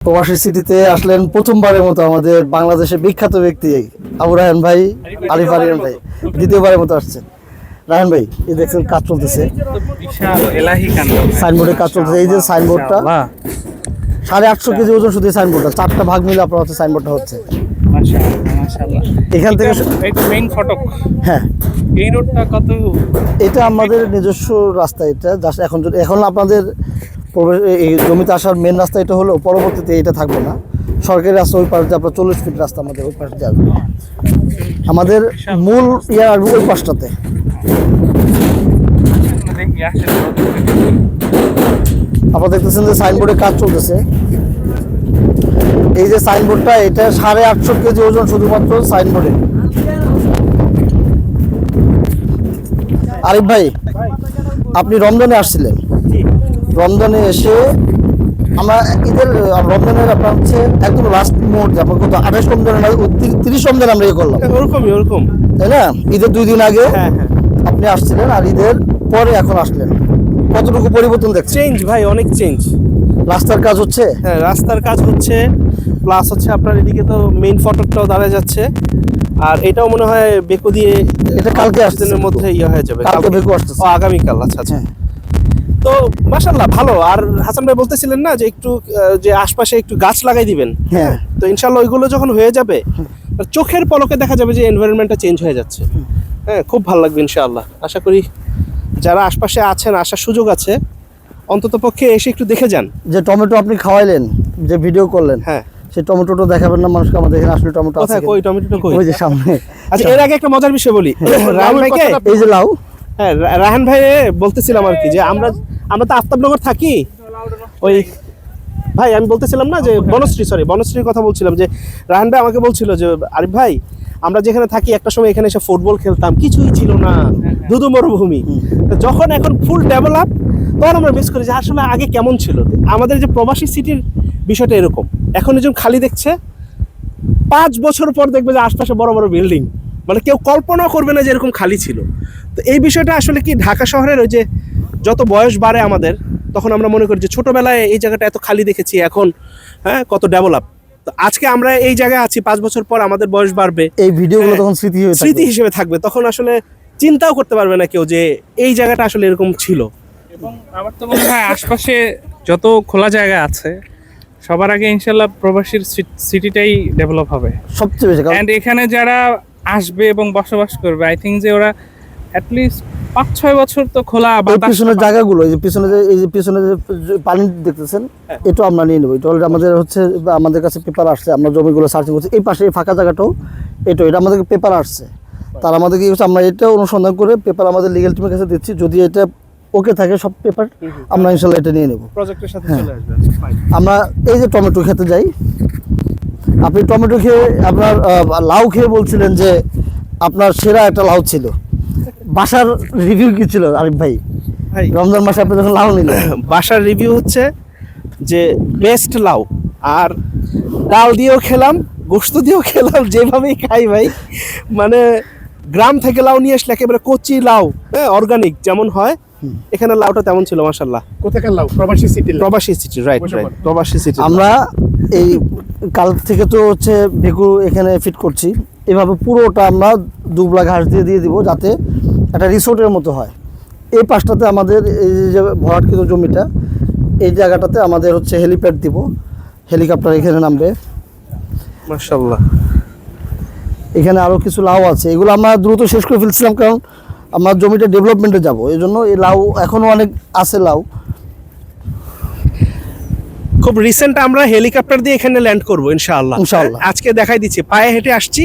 প্রবাসী সিটিতে আসলেন প্রথমবারের মতো আমাদের বাংলাদেশের বিখ্যাত ব্যক্তি আবু রায়হান ভাই, আরিফ আরিয়ান ভাই দ্বিতীয়বারের মতো আসছেন। রায়হান ভাই, এই দেখছেন কাজ চলতেছে, সাইনবোর্ডে কাজ চলতেছে। এই যে সাইনবোর্ডটা 850 কেজি ওজন, শুধু সাইনবোর্ডটা 4টা ভাগ মিলে আপনার হচ্ছে সাইনবোর্ডটা হচ্ছে। এখান থেকে মেইন ফটক। হ্যাঁ, এই রোডটা কত? এটা আমাদের নিজস্ব রাস্তা। এটা জাস্ট এখন আপনাদের এই জমিতে আসার মেন রাস্তা এটা হলো, পরবর্তীতে এটা থাকবে না, সরকারি রাস্তা ওই পাশে আপনার 40 ফিট রাস্তা আমাদের ওই পাশে যাবে। আমাদের মূল আর ওই পাশটাতে আপনারা দেখতেছেন যে সাইনবোর্ডে কাজ চলতেছে। এই যে সাইনবোর্ডটা, এটা 850 কেজি ওজন শুধুমাত্র সাইনবোর্ডে। আরিফ ভাই, আপনি রমজানে আসছিলেন, রমজানে এসে আমরা ঈদের রমজানের আপনার হচ্ছে একদম লাস্ট মুহূর্তে আপনার কত 28 রমজানের 30 রমজান আমরা করলাম ওরকম তাই না? ঈদের 2 দিন আগে আপনি আসছিলেন, আর ঈদের পরে এখন আসলেন। কতটুকু পরিবর্তন দেখছেন? চেঞ্জ ভাই, অনেক চেঞ্জ। রাস্তার কাজ হচ্ছে, হ্যাঁ রাস্তার কাজ হচ্ছে, প্লাস হচ্ছে আপনার এদিকে তো মেইন ফটকটাও দাঁড়ায় যাচ্ছে, আর এটাও মনে হয় বেকু দিয়ে এটা কালকে আসছেনের মধ্যে হয়ে যাবে। কালকে বেকু আসতেছে, আগামীকাল। আচ্ছা আচ্ছা। তো মাশাআল্লাহ ভালো। আর হাসান ভাই বলতেছিলেন না যে একটু যে আশপাশে একটু গাছ লাগাই দিবেন, হ্যাঁ, তো ইনশাআল্লাহ ওইগুলো যখন হয়ে যাবে চোখের পলকে দেখা যাবে যে এনভায়রনমেন্টটা চেঞ্জ হয়ে যাচ্ছে। হ্যাঁ, খুব ভালো লাগবে ইনশাআল্লাহ। আশা করি যারা আশপাশে আছেন, আসার সুযোগ আছে, অন্তত পক্ষে এসে একটু দেখে যান। যে টমেটো আপনি খাওয়াইলেন, যে ভিডিও করলেন, হ্যাঁ সেই টমেটোটা দেখাবেন না মানুষকে? আমাদের এখানে আসলে টমেটো আছে। কোথায়? কই টমেটোটা কই? ওই যে সামনে। আচ্ছা, এর আগে একটা মজার বিষয় বলি রাহান ভাইকে। এই যে লাউ, হ্যাঁ রাহান ভাই বলতেছিলাম আর কি যে আমরা তো আফতাবনগর থাকি। ওই ভাই আমি বলতেছিলাম না যে বনশ্রীর কথা বলছিলাম, যে রাহান ভাই আমাকে বলছিল যে আরিফ ভাই, আমরা যেখানে থাকি একটা সময় এখানে এসে ফুটবল খেলতাম, কিছুই ছিল না, ধুধু মরুভূমি। তো যখন এখন ফুল ডেভেলপ, তখন আমরা মিস করি যে আসলে আগে কেমন ছিল। আমাদের যে প্রবাসী সিটির বিষয়টা এরকম, এখন যখন খালি দেখছে, 5 বছর পর দেখবে যে আশপাশে বড় বড় বিল্ডিং, মানে কেউ কল্পনা করবে না যে এরকম খালি ছিল। তো এই বিষয়টা আসলে কি, ঢাকা শহরের ওই যে যত বয়স বাড়ে আমাদের, তখন আমরা মনে করি যে ছোটবেলায় এই জায়গাটা এত খালি দেখেছি, এখন হ্যাঁ কত ডেভেলপ। তো আজকে আমরা এই জায়গায় আছি, 5 বছর পর আমাদের বয়স বাড়বে, এই ভিডিওগুলো তখন স্মৃতি হিসেবে থাকবে। তখন আসলে চিন্তাও করতে পারবে না কেউ যে এই জায়গাটা আসলে এরকম ছিল। এবং আমার তো মনে হয় আশপাশে যত খোলা জায়গা আছে, সবার আগে ইনশাল্লাহ প্রবাসীর সিটিটাই ডেভেলপ হবে সবচেয়ে বেশি। এন্ড এখানে যারা আসবে এবং বসবাস করবে, আই থিঙ্ক যে ওরা অ্যাটলিস্ট 5-6 বছর তো খোলা পিছনের জায়গাগুলো, এই যে পিছনে যে পানি দেখতেছেন, এটা আমরা নিয়ে নেবো। এটা অলরেডি আমাদের হচ্ছে, আমাদের কাছে পেপার আসছে, আমরা জমিগুলো সার্চিং করছি। এই পাশে এই ফাঁকা জায়গাটাও এটা আমাদেরকে পেপার আসছে, তার আমাদের কি হচ্ছে, আমরা এটা অনুসন্ধান করে পেপার আমাদের লিগ্যাল টিমের কাছে দিচ্ছি। যদি এটা ওকে থাকে সব পেপার, আমরা ইনশাল্লাহ এটা নিয়ে নেব, প্রজেক্টের সাথে চলে আসবে। আমরা এই যে টমেটো খেতে যাই, আপনি টমেটো খেয়ে আপনার লাউ খেয়ে বলছিলেন যে আপনার সেরা একটা লাউ ছিল। বাসার রিভিউ কি ছিল আরিফ ভাই? রমজান মাসে আপনি যখন লাউ নিলেন, বাসার রিভিউ হচ্ছে যে বেস্ট লাউ। আর ডাল দিয়েও খেলাম, গোশত দিয়েও খেলাম, যেভাবেই খাই ভাই, মানে গ্রাম থেকে লাউ নিয়ে আসলে একেবারে কচি লাউ, হ্যাঁ অর্গানিক যেমন হয়, এখানে লাউটা তেমন ছিল মাশাআল্লাহ। কোথাকার লাউ? প্রবাসী সিটি। রাইট, প্রবাসী সিটি। আমরা এই কাল থেকে তো হচ্ছে বেকু এখানে ফিট করছি, এভাবে পুরোটা আমরা দুবলা ঘাস দিয়ে দিব, যাতে একটা রিসোর্টের মতো হয়। এই পাশটাতে আমাদের এই যে ভরাটকৃত জমিটা, এই জায়গাটাতে আমাদের হচ্ছে হেলিপ্যাড দিব, হেলিকপ্টার এখানে নামবে মাশাআল্লাহ। এখানে আরও কিছু লাউ আছে, এগুলো আমরা দ্রুত শেষ করে ফেলছিলাম, কারণ আমরা জমিটা ডেভেলপমেন্টে যাব, এই জন্য এই লাউ এখনও অনেক আছে লাউ। খুব রিসেন্ট আমরা হেলিকপ্টার দিয়ে এখানে ল্যান্ড করবো ইনশাআল্লাহ। আজকে দেখাই দিচ্ছি, পায়ে হেঁটে আসছি,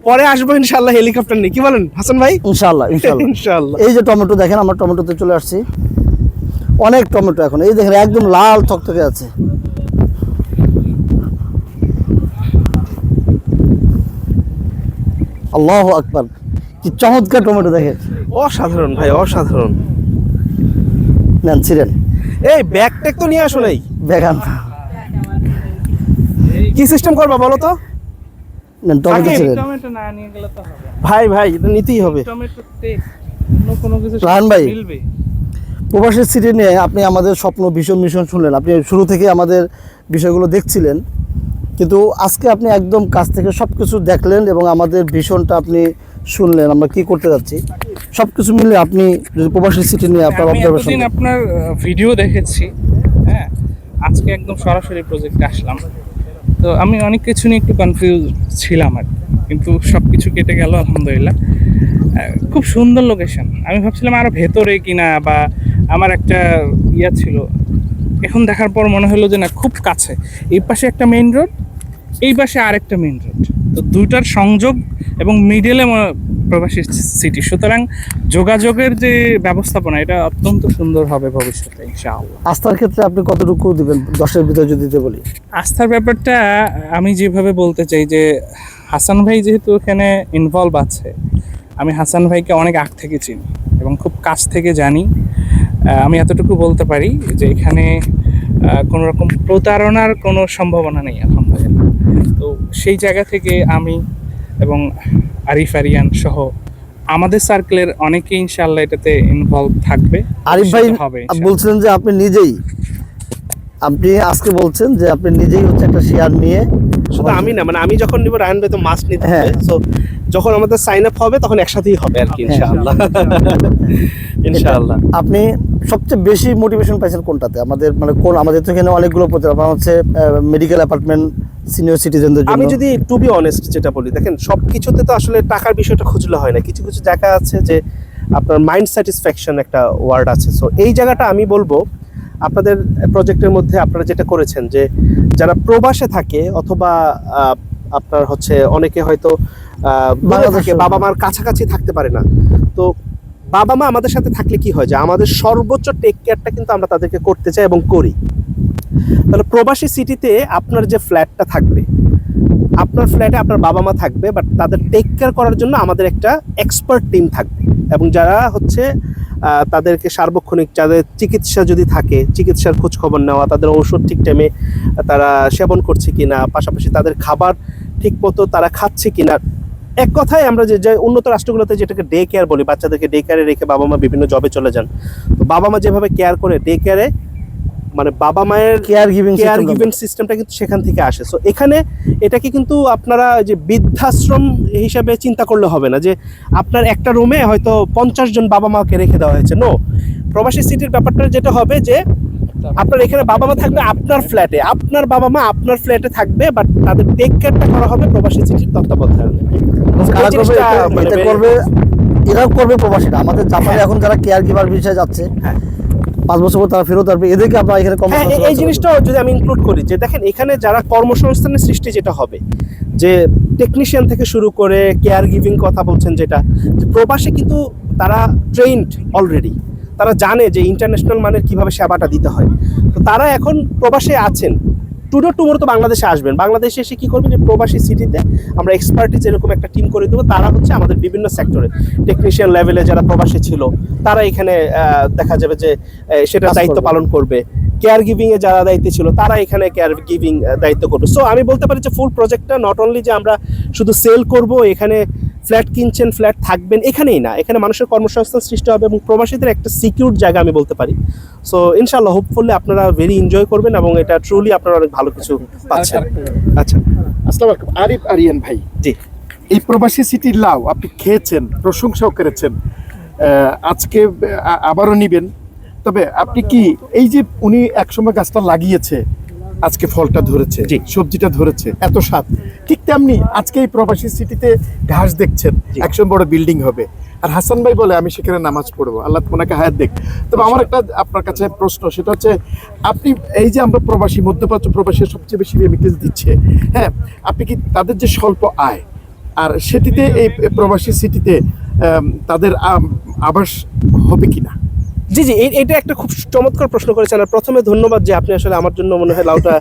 পরে আসবো ইনশাআল্লাহ হেলিকপ্টার নিয়ে। কি বলেন হাসান ভাই? ইনশাআল্লাহ। এই যে টমেটো দেখেন, আমরা টমেটোতে চলে আসছি, অনেক টমেটো এখন, এই দেখেন একদম লাল থকথকে আছে। আল্লাহু আকবার, কি চমৎকার টমেটো দেখেন, অসাধারণ ভাই, অসাধারণ। নেন ছিলেন, এই ব্যাগ ট্যাগ তো নিয়ে আসো নাই? ব্যাগ আনতে কি সিস্টেম করবা বলো তো? নেন টমেটো ছিলেন। টমেটো না নিয়ে গেলে তো হবে ভাই এটা নিতেই হবে। টমেটোতে অন্য কোনো কিছু রাহান ভাই, মিলবে। প্রবাসী সিটি নিয়ে আপনি আমাদের স্বপ্ন ভীষণ মিশন শুনলেন, আপনি শুরু থেকে আমাদের বিষয়গুলো দেখছিলেন, কিন্তু আজকে আপনি একদম কাছ থেকে সব কিছু দেখলেন এবং আমাদের ভিশনটা আপনি শুনলেন, আমরা কি করতে যাচ্ছি সব কিছু মিলে আপনি যদি প্রবাসী সিটি নিয়ে আপনার আমি অবজারভেশন। এতদিন আপনার ভিডিও দেখেছি, হ্যাঁ, আজকে একদম সরাসরি প্রজেক্টে আসলাম। তো আমি অনেক কিছু নিয়ে একটু কনফিউজ ছিলাম আর কি। কিন্তু সব কিছু কেটে গেল আলহামদুলিল্লাহ। খুব সুন্দর লোকেশন। আমি ভাবছিলাম আরো ভেতরে কিনা, বা আমার একটা ইয়া ছিল, এখন দেখার পর মনে হলো যে না, খুব কাছে। এই পাশে একটা মেইন রোড, এই পাশে আরেকটা মেইন রোড, তো দুইটার সংযোগ এবং মিডলে প্রবাসী সিটি। সুতরাং যোগাযোগের যে ব্যবস্থাপনা, এটা অত্যন্ত সুন্দর হবে ভবিষ্যতে ইনশাআল্লাহ। আস্থার ক্ষেত্রে আপনি কতটুকু দিবেন 10-এর ভিতরে যদি দিতে বলি? আস্থার ব্যাপারটা আমি যেভাবে বলতে চাই যে, হাসান ভাই যেহেতু এখানে ইনভলভ আছে, আমি হাসান ভাইকে অনেক আগ থেকে চিনি এবং খুব কাছ থেকে জানি। আমি এতটুকু বলতে পারি যে এখানে কোনো রকম প্রতারণার কোনো সম্ভাবনা নেই আলহামদুলিল্লাহ। তো সেই জায়গা থেকে আমি এবং আরিফ আরিয়ান সহ আমাদের সার্কেলের অনেকেই ইনশাআল্লাহ এটাতে ইনভলভ থাকবে। আরিফ ভাই হবে বলছিলেন যে আপনি নিজেই, আপনি আজকে বলছেন যে আপনি নিজেই হচ্ছে একটা শেয়ার নিয়ে, শুধু আমি না, মানে আমি যখন নিব রায়হান ভাই তো মাস্ট নিতে হ্যাঁ। হবে। সো যখন আমাদের সাইন আপ হবে তখন একসাথেই হবে আর কি, ইনশাআল্লাহ। ইনশাআল্লাহ। আপনি সবচেয়ে বেশি মোটিভেশন পাইছেন কোনটাতে? আমাদের মানে কোন, আমাদের তো এখানে অনেকগুলো প্রজেক্ট, আপনার হচ্ছে মেডিকেল অ্যাপার্টমেন্ট সিনিয়র সিটিজেনদের জন্য। আমি যদি টু বি অনেস্ট যেটা বলি, দেখেন সবকিছুতে তো আসলে টাকার বিষয়টা খুঁজলে হয় না। কিছু কিছু জায়গা আছে যে আপনার মাইন্ড স্যাটিসফ্যাকশন একটা ওয়ার্ড আছে। সো এই জায়গাটা আমি বলবো আপনাদের প্রজেক্টের মধ্যে আপনারা যেটা করেছেন, যে যারা প্রবাসে থাকে অথবা আপনার হচ্ছে অনেকে হয়তো দূরে থাকে, বাবা মার কাছাকাছি থাকতে পারে না, তো বাবা মা আমাদের সাথে থাকলে কি হয় যে আমাদের সর্বোচ্চ টেক কেয়ারটা কিন্তু আমরা তাদেরকে করতে চাই এবং করি। তাহলে প্রবাসী সিটিতে আপনার যে ফ্ল্যাটটা থাকবে, আপনার ফ্ল্যাটে আপনার বাবা মা থাকবে, বাট তাদের টেক কেয়ার করার জন্য আমাদের একটা এক্সপার্ট টিম থাকবে, এবং যারা হচ্ছে তাদেরকে সার্বক্ষণিক, যাদের চিকিৎসা যদি থাকে, চিকিৎসার খোঁজ খবর নেওয়া, তাদের ঔষধ ঠিক টাইমে তারা সেবন করছে কিনা, পাশাপাশি তাদের খাবার ঠিক মতো তারা খাচ্ছে কিনা। এক কথায় আমরা যে উন্নত রাষ্ট্রগুলোতে যেটাকে ডে কেয়ার বলি, বাচ্চাদেরকে ডে কেয়ারে রেখে বাবা মা বিভিন্ন জবে চলে যান, তো বাবা মা যেভাবে কেয়ার করে ডে কেয়ারে, মানে বাবা মায়ের কেয়ার গিভিং সিস্টেমটা কিন্তু সেখান থেকে আসে। সো এখানে এটাকে কিন্তু আপনারা যে বৃদ্ধাশ্রম হিসাবে চিন্তা করলে হবে না, যে আপনার একটা রুমে হয়তো 50 জন বাবা মাকে রেখে দেওয়া হয়েছে। নো, প্রবাসী সিটির ব্যাপারটা যেটা হবে যে আপনার এখানে বাবা মা থাকবে আপনার ফ্ল্যাটে, আপনার বাবা মা আপনার ফ্ল্যাটে থাকবে, বাট তাদের টেক কেয়ারটা করা হবে প্রবাসী সিটির তত্ত্বাবধানে। এটা করবে, এরাও করবে প্রবাসীরা। আমাদের জাপানে এখন যারা কেয়ার গিভার বিষয়ে যাচ্ছে, 5 বছর পর তারা ফেরত আসবে, এদেরকে আপনারা এখানে এই জিনিসটাও যদি আমি ইনক্লুড করি, যে দেখেন এখানে যারা কর্মসংস্থানের সৃষ্টি যেটা হবে, যে টেকনিশিয়ান থেকে শুরু করে কেয়ার গিভিং কথা বলছেন, যেটা যে প্রবাসে কিন্তু তারা ট্রেইনড অলরেডি, তারা জানে যে ইন্টারন্যাশনাল মানের কিভাবে সেবাটা দিতে হয়। তো তারা এখন প্রবাসে আছেন, টুমোর তো বাংলাদেশে আসবেন, বাংলাদেশে এসে কি করবেন, যে প্রবাসী সিটিতে আমরা এক্সপার্টিজ এরকম একটা টিম করে দেবো। তারা হচ্ছে আমাদের বিভিন্ন সেক্টরে টেকনিশিয়ান লেভেলে যারা প্রবাসে ছিল, তারা এখানে দেখা যাবে যে সেটা দায়িত্ব পালন করবে। কেয়ার গিভিং এ যারা দায়িত্ব ছিল, তারা এখানে কেয়ার গিভিং দায়িত্ব করবে। সো আমি বলতে পারি যে ফুল প্রজেক্টটা নট অনলি যে আমরা শুধু সেল করব, এখানে ফ্ল্যাট কিনছেন, ফ্ল্যাট থাকবেন, এখানেই না, এখানে মানুষের কর্মসংস্থান সৃষ্টি হবে এবং প্রবাসীদের একটা সিকিউর জায়গা আমি বলতে পারি। সো ইনশাআল্লাহ হোপফুলি আপনারা ভেরি এনজয় করবেন এবং এটা ট্রুলি আপনারা অনেক ভালো কিছু পাচ্ছেন। আচ্ছা, আসসালামু আলাইকুম। আরিফ আরিয়ান ভাই, জি, এই প্রবাসী সিটির লাউ আপনি খেয়েছেন, প্রশংসাও করেছেন, আজকে আবারও নিবেন। তবে আপনি কি এই যে উনি একসময় গাছটা লাগিয়েছে, আজকে ফলটা ধরেছে, জি। সবজিটা ধরেছে, এত স্বাদ, ঠিক তেমনি আজকে এই প্রবাসী সিটিতে ঘাস দেখছেন, একসময় বড় বিল্ডিং হবে। আর হাসান ভাই বলে আমি সেখানে নামাজ পড়বো, আল্লাহ তোমাকে হায়াত দেখ। তবে আমার একটা আপনার কাছে প্রশ্ন, সেটা হচ্ছে আপনি এই যে আমরা প্রবাসী, মধ্যপ্রাচ্য প্রবাসী সবচেয়ে বেশি রেমিটেন্স দিচ্ছে, হ্যাঁ, আপনি কি তাদের যে স্বল্প আয়, আর সেটিতে এই প্রবাসী সিটিতে তাদের আবাস হবে কিনা? জি জি, এটা একটা খুব চমৎকার প্রশ্ন করেছেন। আর প্রথমে ধন্যবাদ যে আপনি আসলে আমার জন্য মনে হয় লাউটা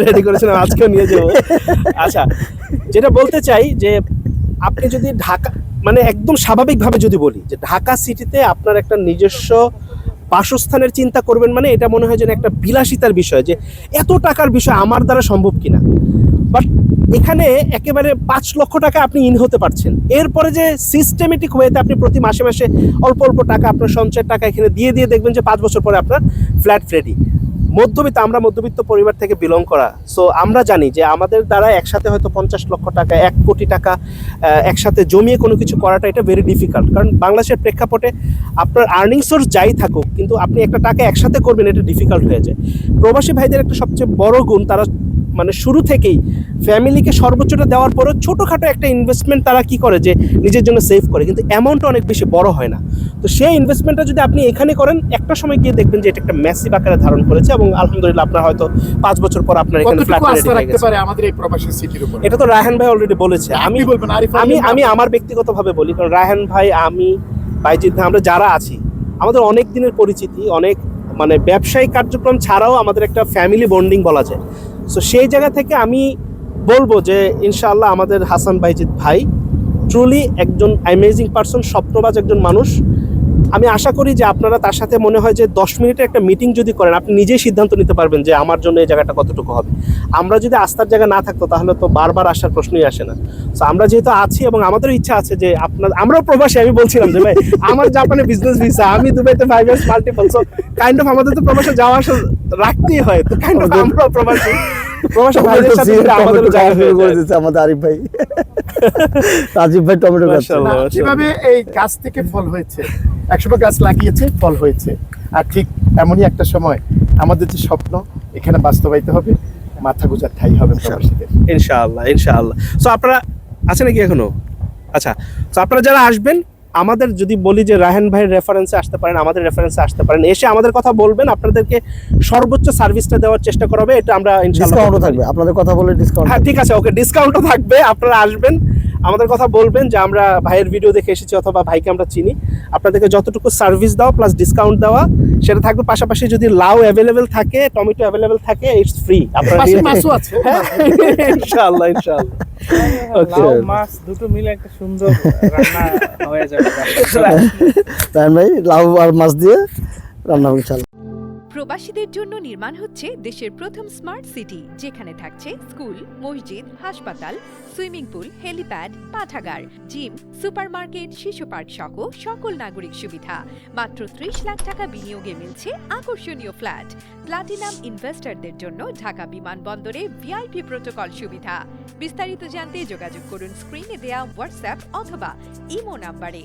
রেডি করেছেন, আজকেও নিয়ে যাবো। আচ্ছা, যেটা বলতে চাই যে আপনি যদি ঢাকা, মানে একদম স্বাভাবিকভাবে যদি বলি যে ঢাকা সিটিতে আপনার একটা নিজস্ব বাসস্থানের চিন্তা করবেন, মানে এটা মনে হয় যেন একটা বিলাসিতার বিষয়, যে এত টাকার বিষয় আমার দ্বারা সম্ভব কিনা। বাট এখানে একেবারে 5 লক্ষ টাকা আপনি ইন হতে পারছেন। এরপরে যে সিস্টেমেটিক ওয়েতে আপনি প্রতি মাসে মাসে অল্প অল্প টাকা আপনার সঞ্চয়ের টাকা এখানে দিয়ে দিয়ে দেখবেন যে 5 বছর পরে আপনার ফ্ল্যাট রেডি। আমরা মধ্যবিত্ত পরিবার থেকে বিলং করা, সো আমরা জানি যে আমাদের দ্বারা একসাথে হয়তো 50 লক্ষ টাকা 1 কোটি টাকা একসাথে জমিয়ে কোনো কিছু করাটা এটা ভেরি ডিফিকাল্ট। কারণ বাংলাদেশের প্রেক্ষাপটে আপনার আর্নিং সোর্স যাই থাকুক, কিন্তু আপনি একটা টাকা একসাথে করবেন এটা ডিফিকাল্ট হয়ে যায়। প্রবাসী ভাইদের একটা সবচেয়ে বড় গুণ, তারা মানে শুরু থেকেই ফ্যামিলিকে সর্বোচ্চটা দেওয়ার পরেও ছোটোখাটো একটা ইনভেস্টমেন্ট তারা কি করে যে নিজের জন্য সেভ করে, কিন্তু অ্যামাউন্টটা অনেক বেশি বড় হয় না। তো সেই ইনভেস্টমেন্টটা যদি আপনি এখানে করেন, একটা সময় গিয়ে দেখবেন যে এটা একটা ম্যাসিভ আকারে ধারণ করেছে, এবং আলহামদুলিল্লাহ আপনার হয়তো 5 বছর পর আপনার এখানে ফ্ল্যাট কতটুকু আস্থা রেডি হয়ে রাখতে গেছে। পারে আমাদের এই প্রবাসী সিটির উপর? এটা তো রায়হান ভাই অলরেডি বলেছে। আমি আপনি বলবেন, আরিফ আমি আলী আমি আমার ব্যক্তিগতভাবে বলি, কারণ রায়হান ভাই, আমি, বাইজিৎ ভাই, আমরা যারা আছি আমাদের অনেক দিনের পরিচিতি, অনেক মানে ব্যবসায়িক কার্যক্রম ছাড়াও আমাদের একটা ফ্যামিলি বন্ডিং বলা যায়। সো সেই জায়গা থেকে আমি বলবো যে ইনশাআল্লাহ আমাদের হাসান বাইজিৎ ভাই ট্রুলি একজন অ্যামেজিং পারসন, স্বপ্নবাজ একজন মানুষ। আমি আশা করি যে আপনারা তার সাথে মনে হয় যে 10 মিনিটের একটা মিটিং যদি করেন, আপনি নিজেই সিদ্ধান্ত নিতে পারবেন যে আমার জন্য এই জায়গাটা কতটুকু হবে। আমরা যদি আস্থার জায়গা না থাকতো তাহলে তো বারবার আসার প্রশ্নই আসে না। সো আমরা যেহেতু আছি এবং আমাদেরও ইচ্ছা আছে যে আমরাও প্রবাসী, আমি বলছিলাম যে ভাই আমার জাপানে বিজনেস ভিসা, আমি দুবাইতে 5 years multiple, so kind of আমাদের তো প্রবাসে যাওয়া আসা রাখতেই হয়। তো কাইন্ড অফ আমরাও প্রবাসী ভাইদের সাথে আমাদেরও জায়গা হয়ে করে যায়। দিচ্ছে আমাদের আরিফ ভাই, রাজীব ভাই টমেটো গাছ। মাশাআল্লাহ। না, যেভাবে এই গাছ থেকে ফল হয়েছে, 100 গাছ লাগিয়েছে, ফল হয়েছে, আর ঠিক এমনই একটা সময় আমাদের যে স্বপ্ন এখানে বাস্তবায়িত হবে, মাথা গোজার ঠাই হবে প্রবাসীদের। ইনশাআল্লাহ ইনশাআল্লাহ। সো আপনারা আছে নাকি এখনো? আচ্ছা, তো আপনারা যারা আসবেন, আমাদের যদি বলি যে রায়হান ভাইয়ের রেফারেন্সে আসতে পারেন, আমাদের রেফারেন্সে আসতে পারেন, এসে আমাদের কথা বলবেন, আপনাদেরকে সর্বোচ্চ সার্ভিসটা দেওয়ার চেষ্টা করা হবে। এটা আমরা ইনশাআল্লাহ ডিসকাউন্টও থাকবে, আপনাদের কথা বলে ডিসকাউন্ট। হ্যাঁ ঠিক আছে, ওকে, ডিসকাউন্টও থাকবে। আপনারা আসবেন, আমাদের কথা বলবেন যে আমরা ভাইয়ের ভিডিও দেখে এসেছি অথবা ভাইকে আমরা চিনি, আপনাদেরকে যতটুকু সার্ভিস দেওয়া প্লাস ডিসকাউন্ট দেওয়া সেটা থাকবে। পাশাপাশি যদি লাউ অ্যাভেলেবেল থাকে, টমেটো অ্যাভেলেবেল থাকে, ইটস ফ্রি। আপনারা পাশে মাছও আছে। ইনশাআল্লাহ ইনশাআল্লাহ। লাউ মাছ দুটো মিলে একটা সুন্দর রান্না হয়ে যাবে। রায়হান ভাই লাউ আর মাছ দিয়ে রান্না হবে ইনশাআল্লাহ। প্রবাসীদের জন্য নির্মাণ হচ্ছে দেশের প্রথম স্মার্ট সিটি, যেখানে থাকছে স্কুল, মসজিদ, হাসপাতাল, সুইমিং পুল, হেলিপ্যাড, পাঠাগার, জিম, সুপারমার্কেট, শিশু পার্ক সহ সকল নাগরিক সুবিধা। মাত্র 30 লাখ টাকা বিনিয়োগে মিলছে আকর্ষণীয় ফ্ল্যাট। প্লাটিনাম ইনভেস্টরদের জন্য ঢাকা বিমানবন্দরে ভিআইপি প্রোটোকল সুবিধা। বিস্তারিত জানতে যোগাযোগ করুন স্ক্রিনে দেয়া হোয়াটসঅ্যাপ অথবা ইমো নাম্বারে।